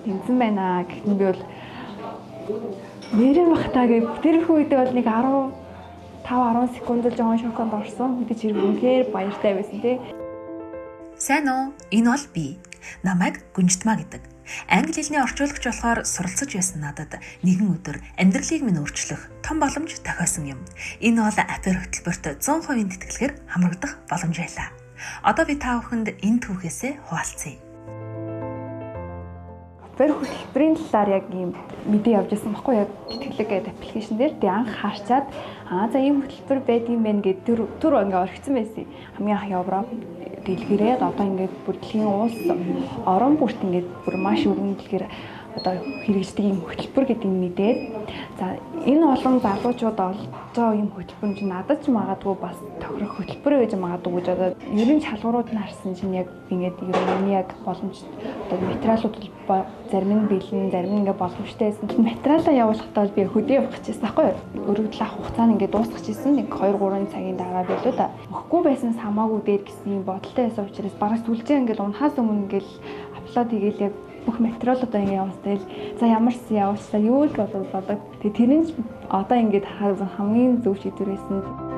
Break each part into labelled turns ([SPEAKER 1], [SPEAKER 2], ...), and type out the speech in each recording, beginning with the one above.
[SPEAKER 1] тэнцэн байна гэхдээ би бол нэрэн бахтаа гэ тэр үедээ бол нэг 5-10 секунд л жоохон шоконд орсон. Мэдээж хэрэг үнэхээр баяртай байсан тий.
[SPEAKER 2] Сайн уу? Энэ бол би. Намайг Гүнжтмаа гэдэг. Англи хэлний орчуулагч болохоор суралцж байсан надад нэгэн өдөр амьдралыг минь өөрчлөх том боломж тохиосон юм. Энэ бол апер хөтөлбөрт 100% тэтгэлгээр хамрагдах боломж байлаа. Одоо би та бүхэнд энэ түүхээсээ хуваалцъя.
[SPEAKER 1] Апер хөтөлбөрийн талаар яг ийм мэдээ явж байсан баггүй яг тэтгэлэг гэдэг аппликейшн дээр тэг анх харчаад за ийм хөтөлбөр байдığım байх гэдэг түр ингээ орхисон байсан. Хамгийн анх Европ дэлгэрээд одоо ингээд бүр дэлхийн улс орон бүрт ингээд бүр маш өргөн дэлгэр одоо хэрэгждэг юм хөтөлбөр гэдэг мэдээд за энэ олон залуучууд олж байгаа юм хөтөлбөр чинь надад ч магадгүй бас тохирох хөтөлбөр байж магадгүй гэж одоо ерөн шалгуурууд нь харсан чинь яг ингээд ерөнхийдөө яг боломж одоо материалууд зарим нь бэлэн зарим нь ингээд боломжтой байсан. Материалаа явуулахдаа би хөдөө явах гэжсэн байхгүй юу? Өргөдөл авах хугацаанд ингээд дуусчихжсэн. Нэг 2-3 цагийн дараа билүү да. Өгөхгүй байсан хамаагүй дээр гэсэн юм бодолтой байсан учраас бараг сүлжээ ингээд унахаас өмнө ингээд апплод хийгээл яг бүх материалуудаа ингэ явуулсан. За ямарсан явуулсан юу л бодог. Тэгээ тэр нь одоо ингэ хамгийн зөв шийдвэр байсан.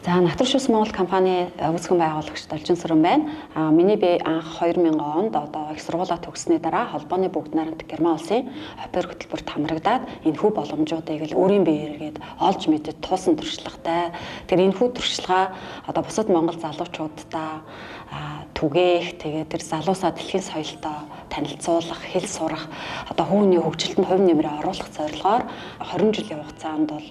[SPEAKER 3] За Naturshus Монгол компани үүсгэн байгуулагч Должин Сүрэн байна. Миний би анх 2000 онд одоо их сургуулаа төгссөний дараа холбооны бүгд найрамдах Герман улсын опер хөтөлбөрт хамрагдаад энэхүү боломжуудыг л өөрийн биеэргээд олж мэдээд туусан туршлагатай. Тэр энэхүү туршлага одоо бусад монгол залуучуудаа түгээх тэгээд тэр залуусаа дэлхийн соёлтой танилцуулах, хэл сурах, одоо хүүний хөгжилтөнд хувь нэмрээ оруулах зорилгоор 20 жилийн хугацаанд бол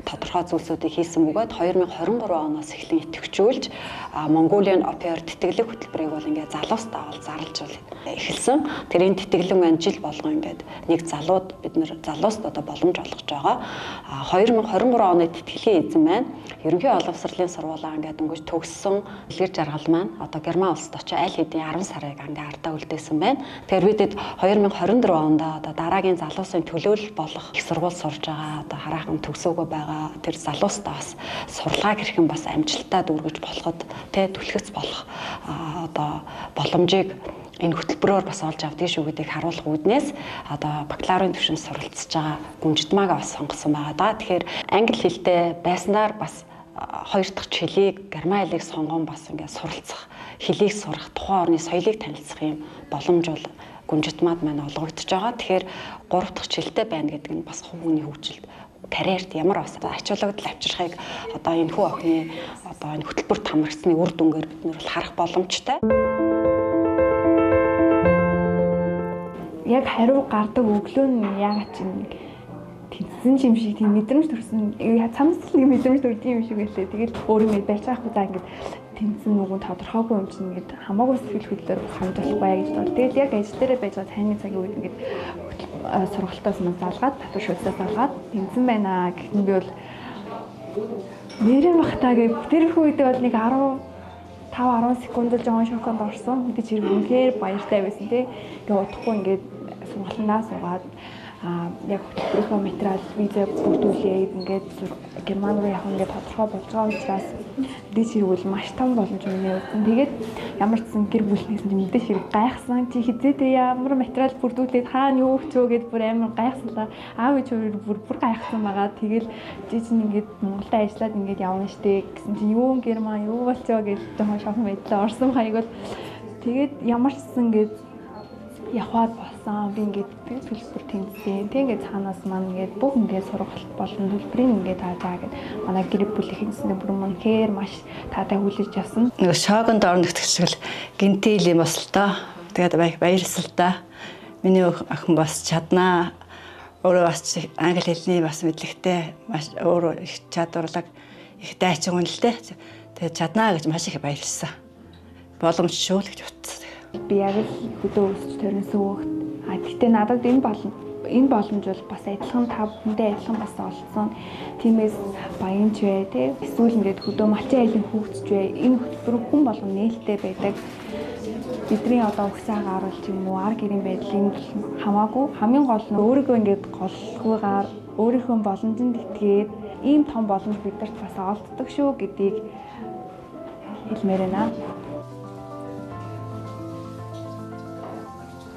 [SPEAKER 3] тодорхой зүйлсүүдийг хийсэн бөгөөд 2023 оноос эхлэн идэвхжүүлж Mongolian Opera тэтгэлэг хөтөлбөрийг бол ингээд залуустаа бол зарлж эхэлсэн. Тэр энэ тэтгэлэг маань жил болгон ингээд нэг залууд бид нэр залууст одоо боломж олгож байгаа. 2023 оны тэтгэлгийн эзэн маань ерөнхий боловсролын сургуулаа ингээд өнгөж төгссөн дэлгэр жаргал маань одоо Герман улсад очиж аль хэдийн 10 сарыг ингээд ардаа үлдээсэн байна. Тэгэхээр бидэд 2024 онд одоо дараагийн залуусын төлөөлөл болох их сургууль сурж байгаа одоо хараахан төгсөөгөө байгаа тэр залуустаа бас сурлагаа хэрхэн бас амжилттай дүүргэж болоход түлхэц болох одоо боломжийг энэ хөтөлбөрөөр бас олж авдаг шүү гэдгийг харуулах үүднээс одоо бакалаврын түвшинд суралцж байгаа Гүнжтмаага бас сонгосон байгаа даа. Тэгэхээр англи хэлтэй байснаар бас хоёр дахь хэлийг герман хэлийг сонгон бас ингээд суралцах, хэлийг сурах, тухайн орны соёлыг танилцах юм боломж бол Гүнжтмаад маань олгогдож байгаа. Тэгэхээр гурав дахь хэлтэй байна гэдэг нь бас хүмүүний хөгжилд карьерт ямар бас ач холбогдол авчрахыг одоо энэ хүү охины одоо энэ хөтөлбөрт хамрагдсны үр дүнгээр бид нар бол харах боломжтой.
[SPEAKER 1] Яг хариу гардаг өглөө нь яагаад чинь тэнцэн юм шиг тийм мэдрэмж төрсөн. Цамцлыг мэдрэмж төрдөг юм шиг байлээ. Тэгэл өөрөө барьж байгаа худаа ингээд тэнцэн нүгэн тодорхойгүй юм чинь ингээд хамаагүй сэтгэл хөдлөлөөр хамж болохгүй гэж бодлоо. Тэгэл яг ажил дээрээ байж байгаа таны цагийн үед ингээд сургалтаас мань залгаад Naturshus-аас залгаад тэнцэн байна гэхэд би бол нэрэн бахтаа гэ тэр үедээ бол нэг 5-10 секунд л жоохон шоконд орсон. Мэдээж хэрэг үнэхээр баяртай байсан тий. Тэгээ удахгүй ингээд сургалтандаа суугаад яг хөтөлбөрийнхөө материал виза бүрдүүлээд ингээд Герман руу явах ингээд тодорхой болж байгаа учраас мэдээж хэрэг бол маш том боломж үнэ байсан. Тэгээд ямар ч сан гэр бүлнээс мэдээж хэрэг гайхсан. Чи хизээ ямар материал бүрдүүлээд хаана юу өгчөө гэд бүр амар гайхсанлаа. Аав ээж бүр гайхсан байгаа. Тэгэл чи чинь ингээд Монголд ажиллаад ингээд явна штэ гэсэн чи юу Герман юу болчоо гэж жоохон шок мэдлээ. Орсон хаяг бол тэгээд ямар ч сан ингээд яваад болсон. Би ингээд төлбөр тэнцсэн. Тэг ингээд цаанаас маань ингээд бүх ингээд сургалт болон төлбөрийн ингээд таажаа гэд манай гэр бүлийн хэсэг бүр мөнхээр маш таатай хүлээж авсан.
[SPEAKER 4] Нэг шоконд орно гэдэг шиг л гинтэл юм бас л доо. Тэгээд баярлсан л да. Миний охин бас чаднаа. Өөрөө бас англи хэлний бас мэдлэгтэй маш өөрөө их чадварлаг их дайчин хүн л дээ. Тэгээд чаднаа гэж маш их баярлсан. Боломж шүү л гэж утсан.
[SPEAKER 1] Би яг л хөдөө өсч төрнсөн хүүхэд. Гэхдээ надад энэ боломж бол бас адилхан та бүхэндээ адилхан бас олцсон. Тиймээс баянч бай тээ. Эсвэл ингээд хөдөө малчин айлын хүүхдч бай. Энэ хөтөлбөр хүн болгон нээлттэй байдаг. Бидний одоо өгсөн агааруулж юм уу ар гэрийн байдлын хамаагүй хамгийн гол нь өөрийгөө ингээд голгүйгээр өөрийнхөө боломжинд итгээд ийм том боломж бидэрт бас олддог шүү гэдгийг хэлмээр байна.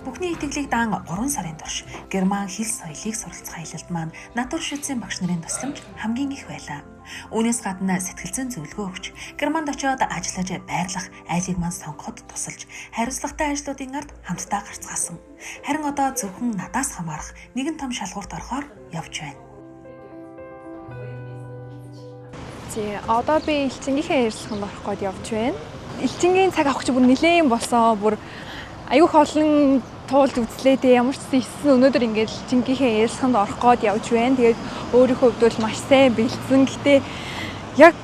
[SPEAKER 2] Бүхний итгэлийг даан 3 сарын турш Герман хэл соёлыг суралцах аялалд маань Натуршвицийн багш нарын тусламж хамгийн их байлаа. Үүнээс гадна сэтгэл зүйн зөвлөгөө өгч, Германд очиод ажиллаж байрлах айлыг маань сонгоход тусалж, хариуцлагатай ажлуудын ард хамтдаа гарцгаасан. Харин одоо зөвхөн надаас хамаарах нэгэн том шалгуурт орохоор явж байна.
[SPEAKER 1] Одоо би элчингийнхээ ярилцлаганд орох гээд явж байна. Элчингийн цаг авах чинь бүр нэлээд болсон. Бүр аюух олон туулж үзлээ те, ямар ч гэсэн өнөөдөр ингээд элчингийнхээ ярилцлаганд орох гээд явж байна. Тэгээд өөрийнхөө хувьд бол маш сайн бэлдсэн. Гэтэ яг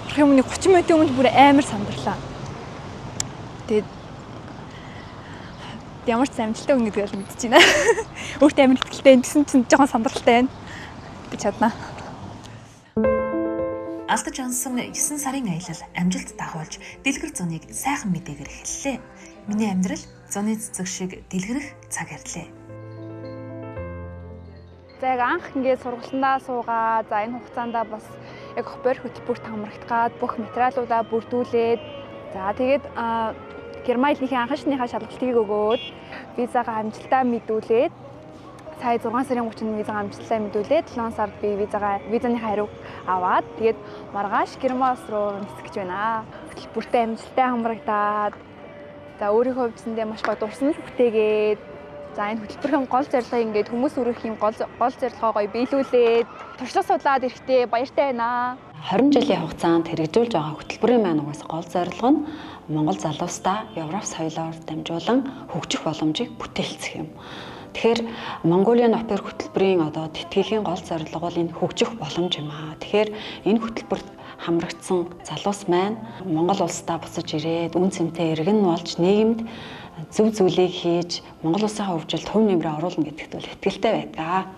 [SPEAKER 1] орох юмны 30 минутын өмнө бүр амар сандарлаа. Тэгээд ямар ч амжилттай өгнө гэдгийг л мэдчихэйна. Өөртөө амар ихтэй гэсэн чинь жоохон сандралтай байна. Би чаднаа.
[SPEAKER 2] Алдаж онсон 9 сарын аялал амжилт дагуулж дэлгэр зуныг сайхан мэдээгээр эхэллээ. Миний амьдрал зуны цэцэг шиг дэлгэрэх цаг ирлээ.
[SPEAKER 1] За яг анх ингээд сургалтандаа суугаа. За энэ хугацаанд бас яг бор хөтөлбөрт хамрагдгаад бүх материалуудаа бүрдүүлээд за тэгээд Германийнхээ анхны шалгалтыг өгөөд визагаа амжилтаа мэдүүлээд сая 6 сарын 30-нд визагаа амжилттай мэдүүлээд 7 сард би визаны хариу аваад тэгээд маргааш Герман улс руу нисгэж байна. Хөтөлбөртөө амжилттай хамрагдаад за өөрийнхөө хувьдсэндээ маш гоё дурсамж бүтээгээд за энэ хөтөлбөрийн гол зорилгыг ингээд хүмүүс өргөхийн гол зорилгоо гоё биелүүлээд туршлага судлаад ирэхдээ баяртай байна.
[SPEAKER 3] 20 жилийн хугацаанд хэрэгжүүлж байгаа хөтөлбөрийн маань угаас гол зорилго нь Монгол залуустаа Европ соёлоор дамжуулан хөгжих боломжийг бүтээлцэх юм. Тэгэхээр Mongolian Opera хөтөлбөрийн одоо тэтгэлийн гол зорилго бол энэ хөгжих боломж юм аа. Тэгэхээр энэ хөтөлбөрт хамрагдсан залуус маань Монгол улсдаа буцаж ирээд үн цэнтэй иргэн болж нийгэмд зөв зүйлийг хийж Монгол улсын хөгжилд хөв нэмрээ оруулна гэдэгт бол итгэлтэй байдаг.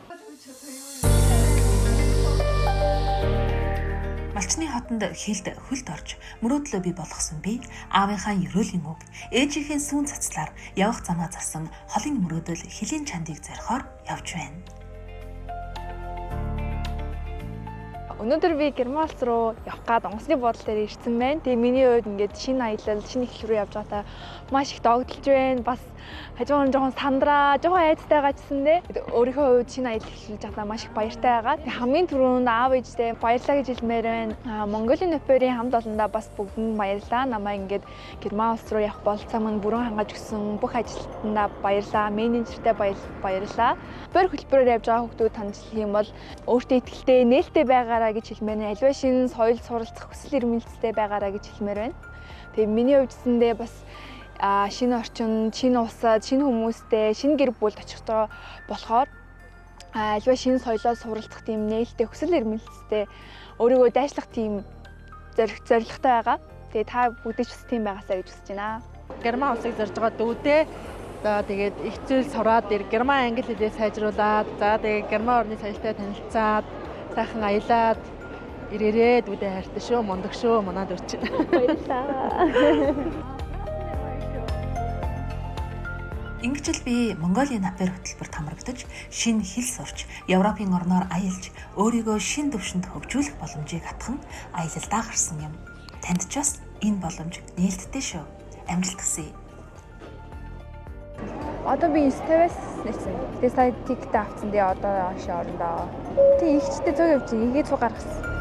[SPEAKER 2] Малчны хотонд хэлд хөлд орж мөрөөдлөө бий болгосон би аавынхаа ерөөлийн үг, ээжийнхээ сүүн цацлаар явах замаа засан холын мөрөөдөл хөлийн чандыг зорихоор явж байна.
[SPEAKER 1] Өнөөдөр би Герман улс руу явах гээд онгоцны бодол дээр ирсэн байна. Тэгээ миний хувьд ингээд шинэ аялал, шинэ эхлэл рүү явж байгаадаа маш их догдолж байна. Бас хажуугаар жоохон сандраа, жоохон айцтайгаа гэсэн дээ. Өөрийнхөө хувьд шинэ аялал эхлүүлж байгаадаа маш их баяртай байгаа. Тэгээ хамгийн түрүүнд аав ээжтэй баярлалаа гэж хэлмээр байна. Mongolian Opera-ийн хамт олондоо бас бүгдэнд баярлалаа. Намайг ингээд Герман улс руу явах болцоо маань бүрэн хангаж өгсөн бүх ажилтнаа баярлалаа. Менежертэй баярлалаа. Бор хөтөлбөрөөр явж байгаа хүмүүс танд хэлэх юм бол өөртөө итгэлтэй, нээлттэй байгаараа гэж хэлмээр. Аливаа шинэ соёл суралцах хүсэл эрмэлзэлтэй байгаараа гэж хэлмээр байна. Тэгээ миний хувьдсэндээ бас шинэ орчинд, шинэ улсад, шинэ хүмүүстэй, шинэ гэр бүлд очих болохоор аливаа шинэ соёлоо суралцах тийм нээлттэй хүсэл эрмэлзэлтэй өөрийгөө дайшлах тийм зорилготой байгаа. Тэгээ та бүгдээ ч бас тийм байгаасаа гэж хүсэж байна.
[SPEAKER 5] Герман улсыг зорж байгаа дүүдээ за тэгээд их зүйл сураад герман англи хэлээ сайжруулад за тэгээд герман орны соёлтой танилцаад сайхан аялаад ирээрээ дүүдээ хайртай шүү, мундаг шүү, манад өрчин.
[SPEAKER 1] Баярлалаа.
[SPEAKER 2] Ингэж л би Mongolian Opera хөтөлбөрт хамрагдаж, шинэ хэл сурч, Европын орноор аялж, өөрийгөө шинэ түвшинд хөгжүүлэх боломжийг хатхан аялалдаа гарсан юм. Танд ч бас энэ боломж нээлттэй шүү. Амжилт хүсье.
[SPEAKER 1] Одоо би 9:50-аас нэрсэн. Тэгээ сая тикет авсан. Тэгээ одоо шоорондоо. Тэг ихчтэй 100 явж игээд цуг гаргасан.